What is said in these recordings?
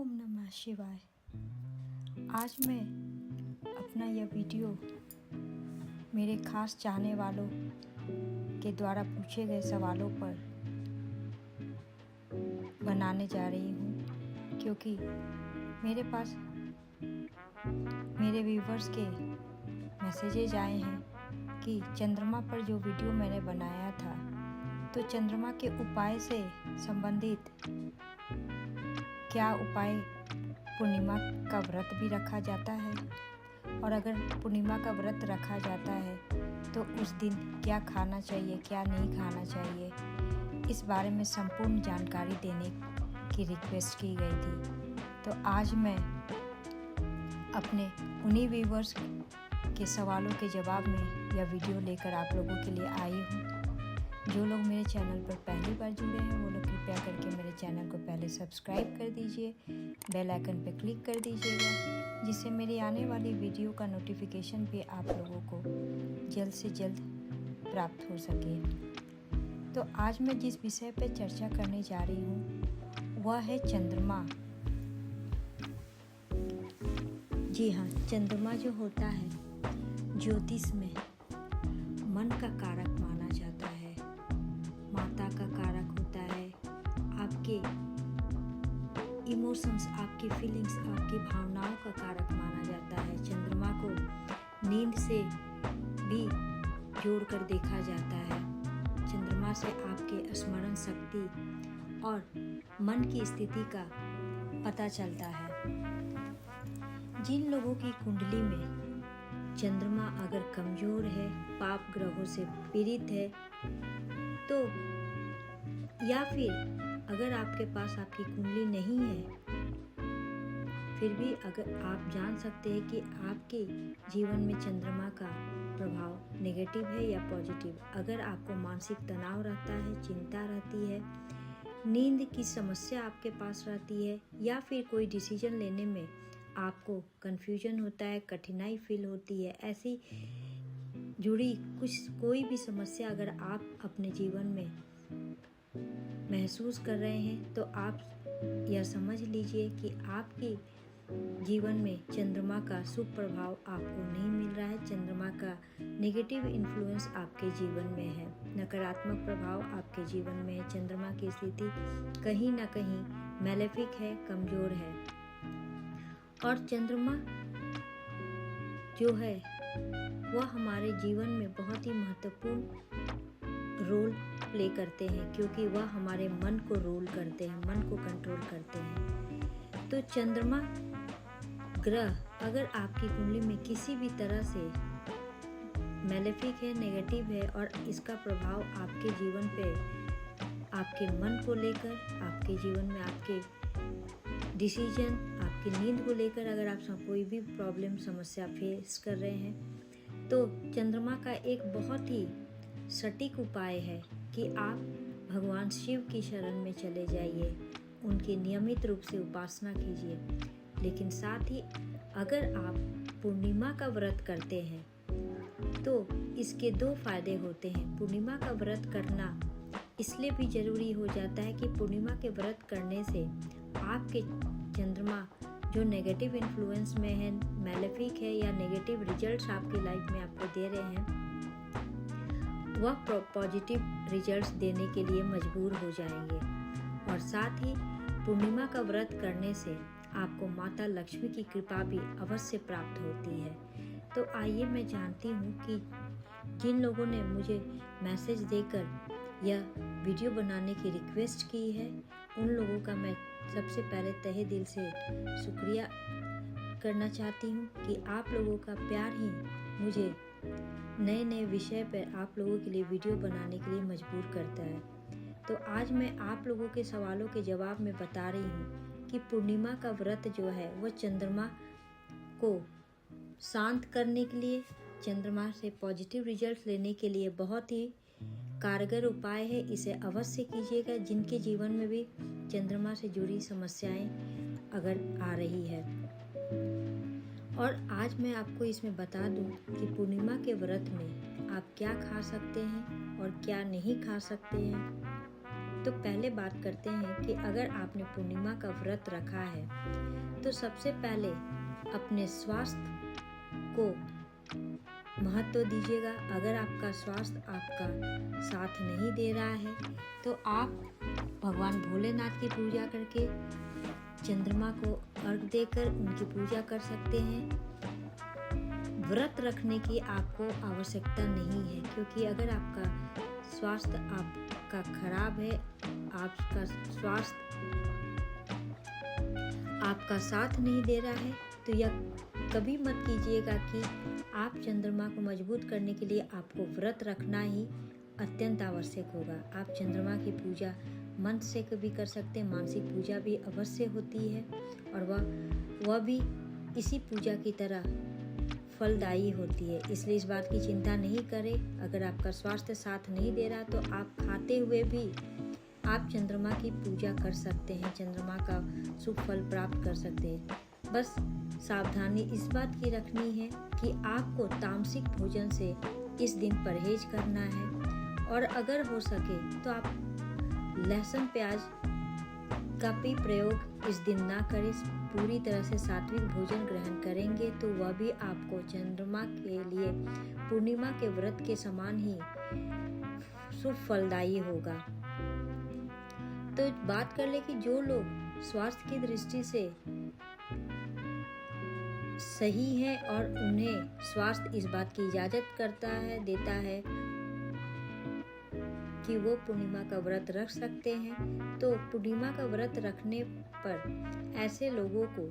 ओम नमः शिवाय। आज मैं अपना यह वीडियो मेरे खास चाहने वालों के द्वारा पूछे गए सवालों पर बनाने जा रही हूँ, क्योंकि मेरे पास मेरे व्यूवर्स के मैसेजेज आए हैं कि चंद्रमा पर जो वीडियो मैंने बनाया था, तो चंद्रमा के उपाय से संबंधित क्या उपाय पूर्णिमा का व्रत भी रखा जाता है, और अगर पूर्णिमा का व्रत रखा जाता है तो उस दिन क्या खाना चाहिए, क्या नहीं खाना चाहिए, इस बारे में संपूर्ण जानकारी देने की रिक्वेस्ट की गई थी। तो आज मैं अपने उन्हीं व्यूवर्स के सवालों के जवाब में यह वीडियो लेकर आप लोगों के लिए आई हूँ। जो लोग मेरे चैनल पर पहली बार जुड़े हैं वो लोग कृपया करके मेरे चैनल को पहले सब्सक्राइब कर दीजिए, बेल आइकन पर क्लिक कर दीजिएगा, जिससे मेरी आने वाली वीडियो का नोटिफिकेशन भी आप लोगों को जल्द से जल्द प्राप्त हो सके। तो आज मैं जिस विषय पर चर्चा करने जा रही हूँ वह है चंद्रमा। जी हाँ, चंद्रमा जो होता है ज्योतिष में मन का कारक माना जाता है, माता का कारक होता है, आपके इमोशंस, आपकी फीलिंग्स, आपकी भावनाओं का कारक माना जाता है। चंद्रमा को नींद से भी जोड़कर देखा जाता है। चंद्रमा से आपके स्मरण शक्ति और मन की स्थिति का पता चलता है। जिन लोगों की कुंडली में चंद्रमा अगर कमजोर है, पाप ग्रहों से पीड़ित है, तो या फिर अगर आपके पास आपकी कुंडली नहीं है, फिर भी अगर आप जान सकते हैं कि आपके जीवन में चंद्रमा का प्रभाव नेगेटिव है या पॉजिटिव। अगर आपको मानसिक तनाव रहता है, चिंता रहती है, नींद की समस्या आपके पास रहती है, या फिर कोई डिसीजन लेने में आपको कन्फ्यूजन होता है, कठिनाई फील होती है, ऐसी जुड़ी कोई भी समस्या अगर आप अपने जीवन में महसूस कर रहे हैं, तो आप यह समझ लीजिए कि आपके जीवन में चंद्रमा का शुभ प्रभाव आपको नहीं मिल रहा है। चंद्रमा का नेगेटिव इन्फ्लुएंस आपके जीवन में है, नकारात्मक प्रभाव आपके जीवन में है। चंद्रमा की स्थिति कहीं ना कहीं मैलेफिक है, कमजोर है। और चंद्रमा जो है वह हमारे जीवन में बहुत ही महत्वपूर्ण रोल प्ले करते हैं, क्योंकि वह हमारे मन को रोल करते हैं, मन को कंट्रोल करते हैं। तो चंद्रमा ग्रह अगर आपकी कुंडली में किसी भी तरह से मैलेफिक है, नेगेटिव है, और इसका प्रभाव आपके जीवन पे, आपके मन को लेकर, आपके जीवन में आपके डिसीजन, आपकी नींद को लेकर अगर आप कोई भी प्रॉब्लम, समस्या फेस कर रहे हैं, तो चंद्रमा का एक बहुत ही सटीक उपाय है कि आप भगवान शिव की शरण में चले जाइए, उनकी नियमित रूप से उपासना कीजिए। लेकिन साथ ही अगर आप पूर्णिमा का व्रत करते हैं तो इसके दो फायदे होते हैं। पूर्णिमा का व्रत करना इसलिए भी जरूरी हो जाता है कि पूर्णिमा के व्रत करने से आपके चंद्रमा जो नेगेटिव इन्फ्लुएंस में है, मैलेफिक है, या नेगेटिव रिजल्ट्स आपकी लाइफ में आपको दे रहे हैं, वह पॉजिटिव रिजल्ट्स देने के लिए मजबूर हो जाएंगे। और साथ ही पूर्णिमा का व्रत करने से आपको माता लक्ष्मी की कृपा भी अवश्य प्राप्त होती है। तो आइए मैं जानती हूँ कि जिन लोगों ने मुझे मैसेज देकर यह वीडियो बनाने की रिक्वेस्ट की है, उन लोगों का मैं सबसे पहले तहे दिल से शुक्रिया करना चाहती हूँ कि आप लोगों का प्यार ही मुझे नए नए विषय पर आप लोगों के लिए वीडियो बनाने के लिए मजबूर करता है। तो आज मैं आप लोगों के सवालों के जवाब में बता रही हूँ कि पूर्णिमा का व्रत जो है वह चंद्रमा को शांत करने के लिए, चंद्रमा से पॉजिटिव रिजल्ट लेने के लिए बहुत ही कारगर उपाय है। इसे अवश्य कीजिएगा जिनके जीवन में भी चंद्रमा से जुड़ी समस्याएं अगर आ रही है। और आज मैं आपको इसमें बता दूं कि पूर्णिमा के व्रत में आप क्या खा सकते हैं और क्या नहीं खा सकते हैं। तो पहले बात करते हैं कि अगर आपने पूर्णिमा का व्रत रखा है तो सबसे पहले अपने स्वास्थ्य को महत्व दीजिएगा। अगर आपका स्वास्थ्य आपका साथ नहीं दे रहा है तो आप भगवान भोलेनाथ की पूजा करके चंद्रमा को अर्घ देकर उनकी पूजा कर सकते हैं। व्रत रखने की आपको आवश्यकता नहीं है, क्योंकि अगर आपका स्वास्थ्य आपका खराब है, आपका स्वास्थ्य आपका साथ नहीं दे रहा है, तो यह कभी मत कीजिएगा कि आप चंद्रमा को मजबूत करने के लिए आपको व्रत रखना ही अत्यंत आवश्यक होगा। आप चंद्रमा की पूजा मन से कभी कर सकते हैं, मानसिक पूजा भी अवश्य होती है और वह भी इसी पूजा की तरह फलदायी होती है। इसलिए इस बात की चिंता नहीं करें। अगर आपका स्वास्थ्य साथ नहीं दे रहा तो आप खाते हुए भी आप चंद्रमा की पूजा कर सकते हैं, चंद्रमा का शुभ फल प्राप्त कर सकते हैं। बस सावधानी इस बात की रखनी है कि आपको तामसिक भोजन से इस दिन परहेज करना है और अगर हो सके तो आप लहसुन प्याज का भी प्रयोग इस दिन ना करें। पूरी तरह से सात्विक भोजन ग्रहण करेंगे तो वह भी आपको चंद्रमा के लिए पूर्णिमा के व्रत के समान ही शुभ फलदायी होगा। तो बात कर ले कि जो लोग स्वास्थ्य की दृष्टि से सही है और उन्हें स्वास्थ्य इस बात की इजाजत देता है कि वो पूर्णिमा का व्रत रख सकते हैं, तो पूर्णिमा का व्रत रखने पर ऐसे लोगों को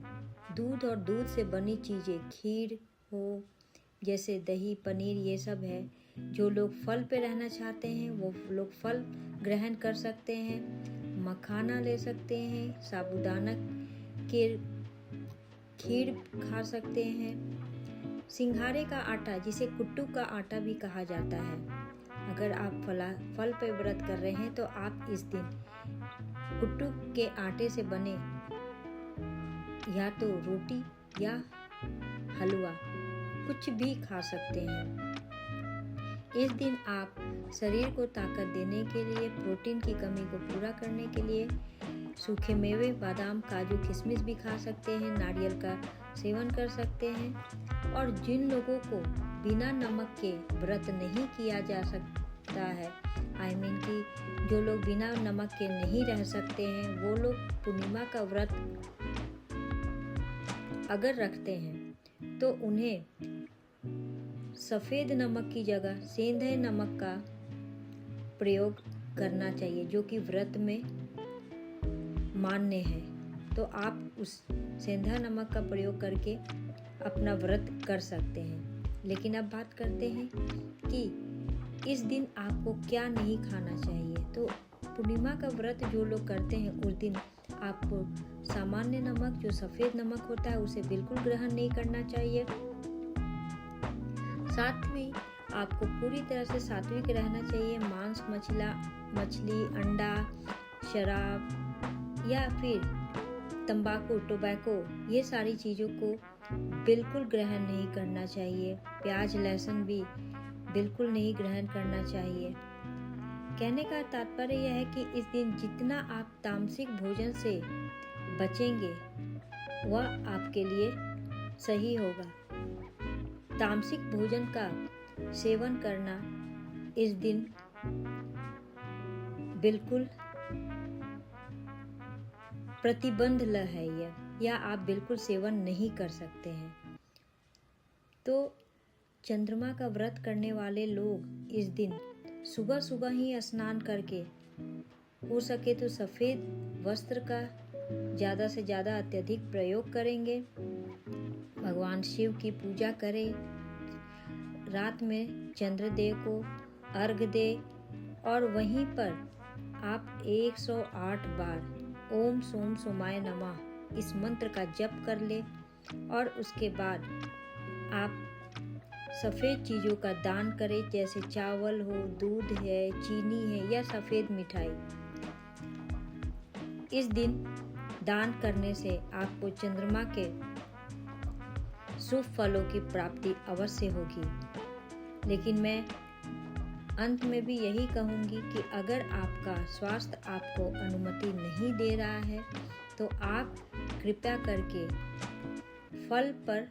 दूध और दूध से बनी चीज़ें, खीर हो जैसे दही पनीर, ये सब है। जो लोग फल पे रहना चाहते हैं वो लोग फल ग्रहण कर सकते हैं, मखाना ले सकते हैं, साबूदाना के खीर खा सकते हैं। सिंघाड़े का आटा जिसे कुट्टू का आटा भी कहा जाता है, अगर आप फल पे व्रत कर रहे हैं तो आप इस दिन कुट्टू के आटे से बने या तो रोटी या हलवा कुछ भी खा सकते हैं। इस दिन आप शरीर को ताकत देने के लिए, प्रोटीन की कमी को पूरा करने के लिए सूखे मेवे, बादाम, काजू, किशमिश भी खा सकते हैं, नारियल का सेवन कर सकते हैं। और जिन लोगों को बिना नमक के व्रत नहीं किया जा सकता है, कि जो लोग बिना नमक के नहीं रह सकते हैं, वो लोग पूर्णिमा का व्रत अगर रखते हैं तो उन्हें सफ़ेद नमक की जगह सेंधे नमक का प्रयोग करना चाहिए, जो कि व्रत में मान्य है। तो आप उस सेंधा नमक का प्रयोग करके अपना व्रत कर सकते हैं। लेकिन अब बात करते हैं कि इस दिन आपको क्या नहीं खाना चाहिए। तो पूर्णिमा का व्रत जो लोग करते हैं उस दिन आपको सामान्य नमक, जो सफ़ेद नमक होता है, उसे बिल्कुल ग्रहण नहीं करना चाहिए। साथ ही आपको पूरी तरह से सात्विक रहना चाहिए। मांस, मछली, अंडा, शराब या फिर तंबाकू, टोबैको, ये सारी चीज़ों को बिल्कुल ग्रहण नहीं करना चाहिए। प्याज, लहसुन भी बिल्कुल नहीं ग्रहण करना चाहिए। कहने का तात्पर्य यह है कि इस दिन जितना आप तामसिक भोजन से बचेंगे वह आपके लिए सही होगा। तामसिक भोजन का सेवन करना इस दिन बिल्कुल प्रतिबंध है या आप बिल्कुल सेवन नहीं कर सकते हैं। तो चंद्रमा का व्रत करने वाले लोग इस दिन सुबह सुबह ही स्नान करके, हो सके तो सफ़ेद वस्त्र का ज़्यादा से ज़्यादा अत्यधिक प्रयोग करेंगे। भगवान शिव की पूजा करें, रात में चंद्रदेव को अर्घ दे और वहीं पर आप 108 बार ओम सोम सोमाय नमः इस मंत्र का जप कर ले और उसके बाद आप सफ़ेद चीज़ों का दान करें, जैसे चावल हो, दूध है, चीनी है या सफ़ेद मिठाई। इस दिन दान करने से आपको चंद्रमा के शुभ फलों की प्राप्ति अवश्य होगी। लेकिन मैं अंत में भी यही कहूँगी कि अगर आपका स्वास्थ्य आपको अनुमति नहीं दे रहा है तो आप कृपया करके फल पर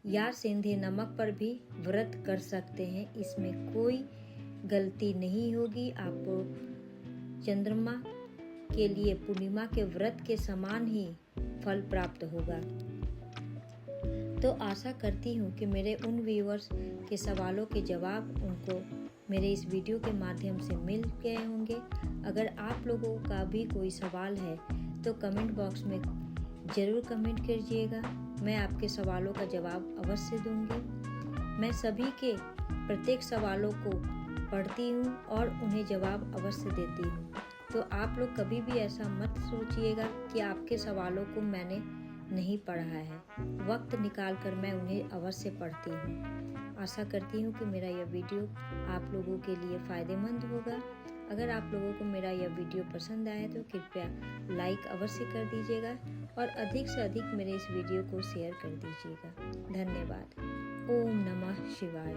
या सेंधे नमक पर भी व्रत कर सकते हैं। इसमें कोई गलती नहीं होगी। आपको चंद्रमा के लिए पूर्णिमा के व्रत के समान ही फल प्राप्त होगा। तो आशा करती हूँ कि मेरे उन व्यूअर्स के सवालों के जवाब उनको मेरे इस वीडियो के माध्यम से मिल गए होंगे। अगर आप लोगों का भी कोई सवाल है तो कमेंट बॉक्स में ज़रूर कमेंट कीजिएगा। मैं आपके सवालों का जवाब अवश्य दूंगी। मैं सभी के प्रत्येक सवालों को पढ़ती हूँ और उन्हें जवाब अवश्य देती हूँ। तो आप लोग कभी भी ऐसा मत सोचिएगा कि आपके सवालों को मैंने नहीं पढ़ा है। वक्त निकाल कर मैं उन्हें अवश्य पढ़ती हूँ। आशा करती हूँ कि मेरा यह वीडियो आप लोगों के लिए फ़ायदेमंद होगा। अगर आप लोगों को मेरा यह वीडियो पसंद आए तो कृपया लाइक अवश्य कर दीजिएगा और अधिक से अधिक मेरे इस वीडियो को शेयर कर दीजिएगा। धन्यवाद। ओम नमः शिवाय।